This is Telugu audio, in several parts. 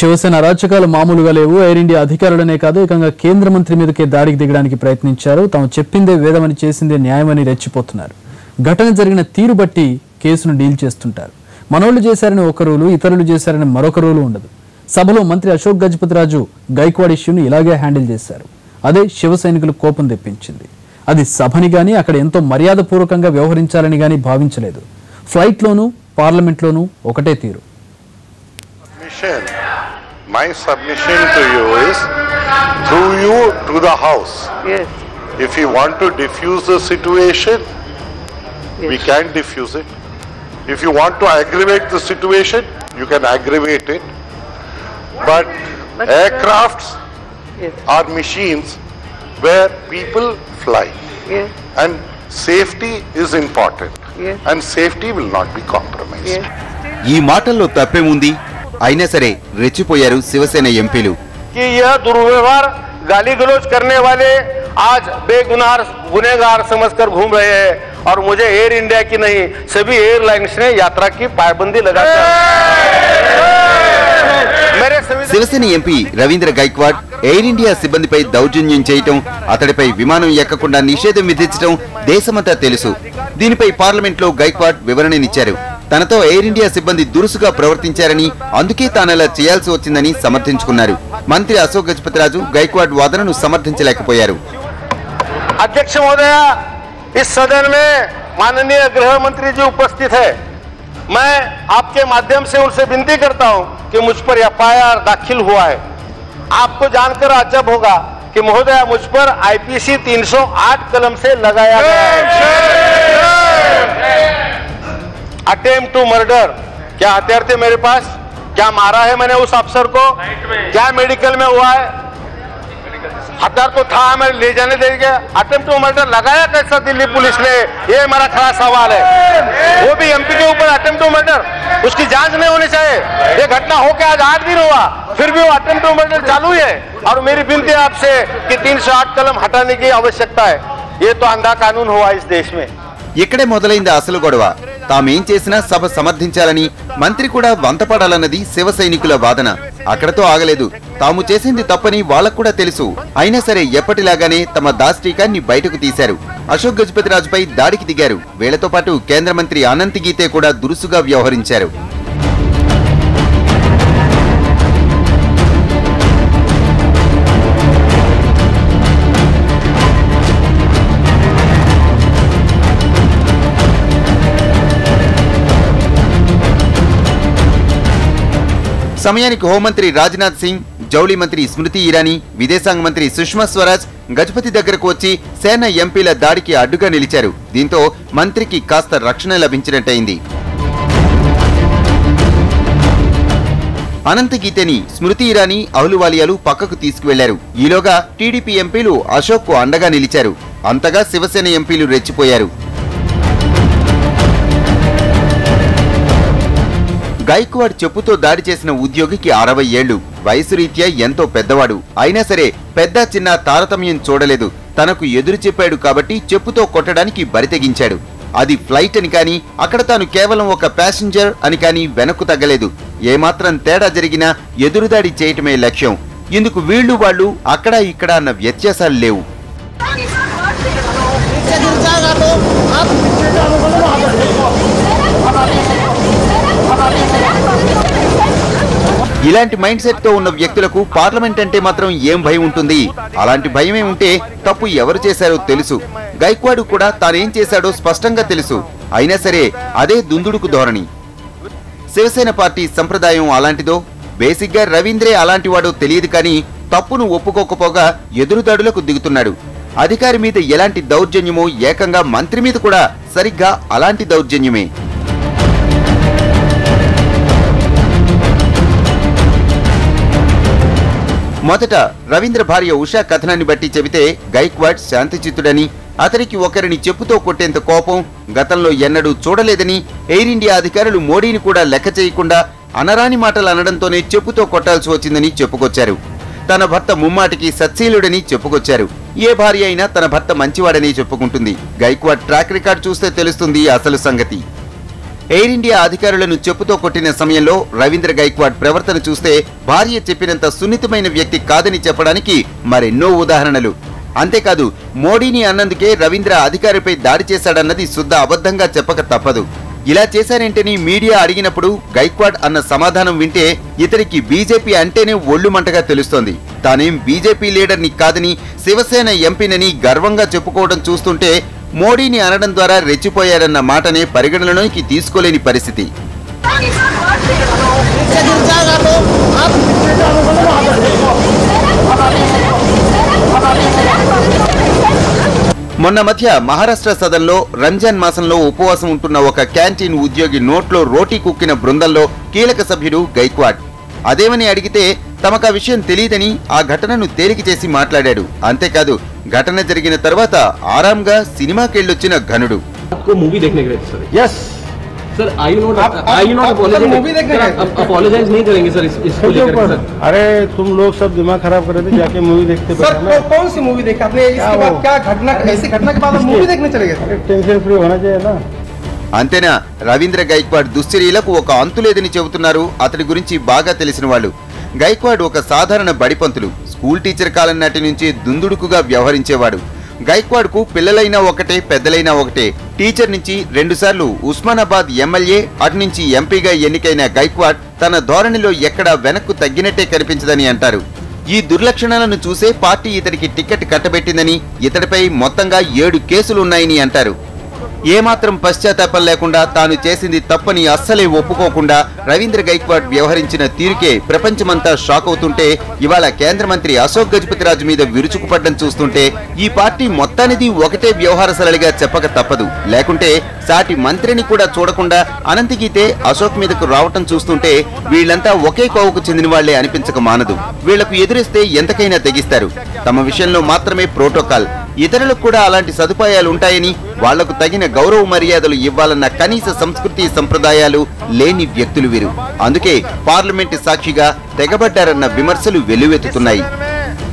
శివసేన అరాచకాలు మామూలుగా లేవు. ఎయిర్ ఇండియా అధికారులనే కాదు ఏకంగా కేంద్ర మంత్రి మీదకే దాడికి దిగడానికి ప్రయత్నించారు. తాము చెప్పిందే వేదమని చేసిందే న్యాయమని రెచ్చిపోతున్నారు. ఘటన జరిగిన తీరు బట్టి కేసును డీల్ చేస్తుంటారు. మనోళ్లు చేశారని ఒక రూలు, ఇతరులు చేశారని మరొక రూలు ఉండదు. సభలో మంత్రి అశోక్ గజపతిరాజు గైక్వాడ్ ఇష్యూను ఇలాగే హ్యాండిల్ చేశారు. అదే శివ సైనికులు కోపం తెప్పించింది. అది సభని గానీ అక్కడ ఎంతో మర్యాదపూర్వకంగా వ్యవహరించాలని గానీ భావించలేదు. ఫ్లైట్లోనూ పార్లమెంట్లోనూ ఒకటే తీరు. My submission to you is through you to the House. Yes. If you want to diffuse the situation, Yes. we can diffuse it. If you want to aggravate the situation, you can aggravate it. But aircrafts Yes. are machines where people fly. Yes. And safety is important. Yes. And safety will not be compromised. Yes. ఈ మాటల్లో తప్పేముంది? అయినా సరే రెచ్చిపోయారు శివసేన ఎంపీలు. कि यह दुर्व्यवहार गाली गलौज करने वाले आज गुनहगार समझकर घूम रहे हैं और मुझे एयर इंडिया की नहीं सभी एयरलाइंस ने यात्रा की पाबंदी लगाकर Shiv Sena MP Ravindra Gaikwad Air India సిబ్బందిపై దౌర్జన్యం చేయటం, అతడిపై విమానం ఎక్కకుండా నిషేధం విధించడం దేశమంతా తెలుసు. దీనిపై పార్లమెంట్లో గైక్వాడ్ వివరణనిచ్చారు. తనతో ఎయిర్ ఇండియా సిబ్బంది దురుసుగా ప్రవర్తించారని, అందుకే తానలా చేయాల్సి వచ్చిందని సమర్థించుకున్నారు. మంత్రి అశోక్ గజపతిరాజు గైక్వాడ్ వాదనను సమర్థించలేకపోయారు. अध्यक्ष महोदय, इस सदन में माननीय गृह मंत्री जी उपस्थित है. मैं आपके माध्यम से उनसे विनती करता हूं कि मुझ पर एफआईआर दाखिल हुआ है. आपको जानकर आश्चर्य होगा कि महोदय मुझ पर आईपीसी 308 कलम से लगाया गया है. Attempt to murder. क्या हथियार थे मेरे पास? क्या मारा है मैंने उस अफसर को? क्या मेडिकल में हुआ है? हथियार तो था, मैं ले जाने देंगे. अटेम्प्ट टू मर्डर लगाया कैसा दिल्ली पुलिस ने? ये हमारा खड़ा सवाल है. वो भी एमपी के ऊपर अटेम्प्ट टू मर्डर, उसकी जांच नहीं होनी चाहिए. ये घटना होकर आज 8 दिन हुआ, फिर भी वो अटेम्प्ट टू मर्डर चालू है. और मेरी विनती है आपसे कि 308 कलम हटाने की आवश्यकता है. ये तो अंधा कानून हुआ इस देश में. ఇక్కడే మొదలైంది అసలు గొడవ. తామేం చేసినా సభ సమర్థించాలని, మంత్రి కూడా వంతపడాలన్నది శివ సైనికుల వాదన. అక్కడతో ఆగలేదు. తాము చేసింది తప్పని వాళ్ళకు కూడా తెలుసు. అయినా సరే ఎప్పటిలాగానే తమ దాష్టీకాన్ని బయటకు తీశారు. అశోక్ గజపతిరాజుపై దాడికి దిగారు. వీళ్లతో పాటు కేంద్ర మంత్రి అనంత్ గీతే కూడా దురుసుగా వ్యవహరించారు. సమయానికి హోంమంత్రి రాజ్నాథ్ సింగ్, జౌళి మంత్రి స్మృతి ఇరానీ, విదేశాంగ మంత్రి సుష్మా స్వరాజ్ గజపతి దగ్గరకు వచ్చి సేన ఎంపీల దాడికి అడ్డుగా నిలిచారు. దీంతో మంత్రికి కాస్త రక్షణ లభించినట్టయింది. అనంత్ గీతేని స్మృతి ఇరానీ, అహ్లువాలియాలు పక్కకు తీసుకువెళ్లారు. ఈలోగా టీడీపీ ఎంపీలు అశోక్ కు అండగా నిలిచారు. అంతగా శివసేన ఎంపీలు రెచ్చిపోయారు. గైక్వాడ్ చెప్పుతో దాడి చేసిన ఉద్యోగికి 60 ఏళ్లు. వయసు రీత్యా ఎంతో పెద్దవాడు. అయినా సరే పెద్ద చిన్న తారతమ్యం చూడలేదు. తనకు ఎదురు చెప్పాడు కాబట్టి చెప్పుతో కొట్టడానికి బరితెగించాడు. అది ఫ్లైట్ అని కానీ, అక్కడ తాను కేవలం ఒక ప్యాసింజర్ అని కానీ వెనక్కు తగ్గలేదు. ఏమాత్రం తేడా జరిగినా ఎదురుదాడి చేయటమే లక్ష్యం. ఇందుకు వీళ్లు వాళ్ళు అక్కడ ఇక్కడ అన్న వ్యత్యాసాలు లేవు. ఇలాంటి మైండ్ సెట్ తో ఉన్న వ్యక్తులకు పార్లమెంట్ అంటే మాత్రం ఏం భయం ఉంటుంది? అలాంటి భయమే ఉంటే తప్పు ఎవరు చేశారో తెలుసు. గైక్వాడ్ కూడా తానేం చేశాడో స్పష్టంగా తెలుసు. అయినా సరే అదే దుందుడుకు ధోరణి. శివసేన పార్టీ సంప్రదాయం అలాంటిదో, బేసిక్ గా రవీంద్రే అలాంటివాడో తెలియదు కానీ తప్పును ఒప్పుకోకపోగా ఎదురుదాడులకు దిగుతున్నాడు. అధికారి మీద ఎలాంటి దౌర్జన్యమో ఏకంగా మంత్రి మీద కూడా సరిగ్గా అలాంటి దౌర్జన్యమే. మొదట రవీంద్ర భార్య ఉషా కథనాన్ని బట్టి చెబితే గైక్వాడ్ శాంతిచిత్తుడని, అతనికి ఒకరిని చెప్పుతో కొట్టేంత కోపం గతంలో ఎన్నడూ చూడలేదని, ఎయిర్ ఇండియా అధికారులు మోడీని కూడా లెక్క చేయకుండా అనరాని మాటలు అనడంతోనే చెప్పుతో కొట్టాల్సి వచ్చిందని చెప్పుకొచ్చారు. తన భర్త ముమ్మాటికి సత్శీలుడని చెప్పుకొచ్చారు. ఏ భార్య అయినా తన భర్త మంచివాడని చెప్పుకుంటుంది. గైక్వాడ్ ట్రాక్ రికార్డ్ చూస్తే తెలుస్తుంది అసలు సంగతి. ఎయిర్ ఇండియా అధికారులను చెప్పుతో కొట్టిన సమయంలో రవీంద్ర గైక్వాడ్ ప్రవర్తన చూస్తే భార్య చెప్పినంత సున్నితమైన వ్యక్తి కాదని చెప్పడానికి మరెన్నో ఉదాహరణలు. అంతేకాదు, మోడీని అన్నందుకే రవీంద్ర అధికారిపై దాడి చేశాడన్నది శుద్ధ అబద్ధంగా చెప్పక తప్పదు. ఇలా చేశారేంటని మీడియా అడిగినప్పుడు గైక్వాడ్ అన్న సమాధానం వింటే ఇతనికి బీజేపీ అంటేనే ఒళ్ళు మంటగా తెలుస్తోంది. తానేం బీజేపీ లీడర్ని కాదని, శివసేన ఎంపీనని గర్వంగా చెప్పుకోవడం చూస్తుంటే మోడీని అనడం ద్వారా రెచ్చిపోయాడన్న మాటనే పరిగణనలోకి తీసుకోలేని పరిస్థితి. మొన్న మధ్య మహారాష్ట్ర సదన్లో రంజాన్ మాసంలో ఉపవాసం ఉంటున్న ఒక క్యాంటీన్ ఉద్యోగి నోట్లో రోటీ కుక్కిన బృందంలో కీలక సభ్యుడు గైక్వాడ్. అదేమని అడిగితే తమకు ఆ విషయం తెలియదని ఆ ఘటనను తేలిక చేసి మాట్లాడాడు. అంతేకాదు, ఘటన జరిగిన తర్వాత ఆరాంగా సినిమాకెళ్ళొచ్చిన ఘనుడు. सर आई नोट मूवी देखने अपोलोजाइज नहीं करेंगे सर इसको लेकर सर। अरे तुम लोग सब दिमाग खराब कर रहे थे, जाके मूवी देखते सर। कौन सी मूवी देखी आपने? इसके बाद क्या घटना, ऐसी घटना के बाद मूवी देखने चले गए? टेंशन फ्री होना चाहिए ना. అంతేనా, రవీంద్ర గైక్వాడ్ దుశ్చర్యలకు ఒక అంతు లేదని చెబుతున్నారు అతడి గురించి బాగా తెలిసిన వాళ్ళు. గైక్వాడ్ ఒక సాధారణ బడిపంతులు. స్కూల్ టీచర్ కాలం నాటి నుంచి దుందుడుకుగా వ్యవహరించేవాడు. గైక్వాడ్ కు పిల్లలైనా ఒకటే, పెద్దలైనా ఒకటే. టీచర్ నుంచి 2 సార్లు ఉస్మానాబాద్ ఎమ్మెల్యే, అటు నుంచి ఎంపీగా ఎన్నికైన గైక్వాడ్ తన ధోరణిలో ఎక్కడా వెనక్కు తగ్గినట్టే కనిపించదని అంటారు. ఈ దుర్లక్షణాలను చూసే పార్టీ ఇతడికి టికెట్ కట్టబెట్టిందని, ఇతడిపై మొత్తంగా 7 కేసులున్నాయని అంటారు. ఏమాత్రం పశ్చాత్తాపం లేకుండా తాను చేసింది తప్పని అస్సలే ఒప్పుకోకుండా రవీంద్ర గైక్వాడ్ వ్యవహరించిన తీరుకే ప్రపంచమంతా షాక్ అవుతుంటే, ఇవాళ కేంద్ర మంత్రి అశోక్ గజపతిరాజు మీద విరుచుకుపడ్డం చూస్తుంటే ఈ పార్టీ మొత్తానిది ఒకటే వ్యవహార సరళిగా చెప్పక తప్పదు. లేకుంటే సాటి మంత్రిని కూడా చూడకుండా అనంతగీతే అశోక్ మీదకు రావటం చూస్తుంటే వీళ్లంతా ఒకే కోవకు చెందిన వాళ్లే అనిపించక మానదు. వీళ్లకు ఎదురిస్తే ఎంతకైనా తెగిస్తారు. తమ విషయంలో మాత్రమే ప్రోటోకాల్, ఇతరులకు కూడా అలాంటి సదుపాయాలు ఉంటాయని, వాళ్లకు తగిన గౌరవ మర్యాదలు ఇవ్వాలన్న కనీస సంస్కృతి సంప్రదాయాలు లేని వ్యక్తులు వీరు. అందుకే పార్లమెంటు సాక్షిగా తెగబడ్డారన్న విమర్శలు వెల్లువెత్తుతున్నాయి.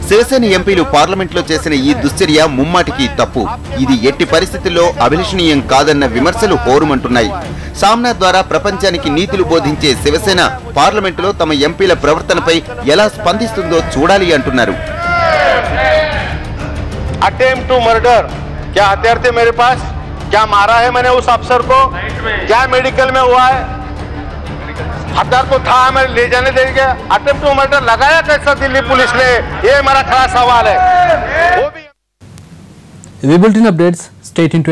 శివసేన ఎంపీలు పార్లమెంట్లో చేసిన ఈ దుశ్చర్య ముమ్మాటికి తప్పు. ఇది ఎట్టి పరిస్థితుల్లో అభిలషణీయం కాదన్న విమర్శలు హోరుమంటున్నాయి. సామ్నాథ్ ద్వారా ప్రపంచానికి నీతులు బోధించే శివసేన పార్లమెంటులో తమ ఎంపీల ప్రవర్తనపై ఎలా స్పందిస్తుందో చూడాలి అంటున్నారు. अटेम्प्ट टू मर्डर, क्या हथियार थे मेरे पास? क्या मारा है मैंने उस अफसर को? क्या मेडिकल में हुआ है? हथियार तो था, मैं ले जाने दे गया. अटेम्प्ट टू मर्डर लगाया कैसा दिल्ली पुलिस ने? ये हमारा खड़ा सवाल है. वो भी बुलेटिन अपडेट्स, स्टे ट्यून्ड.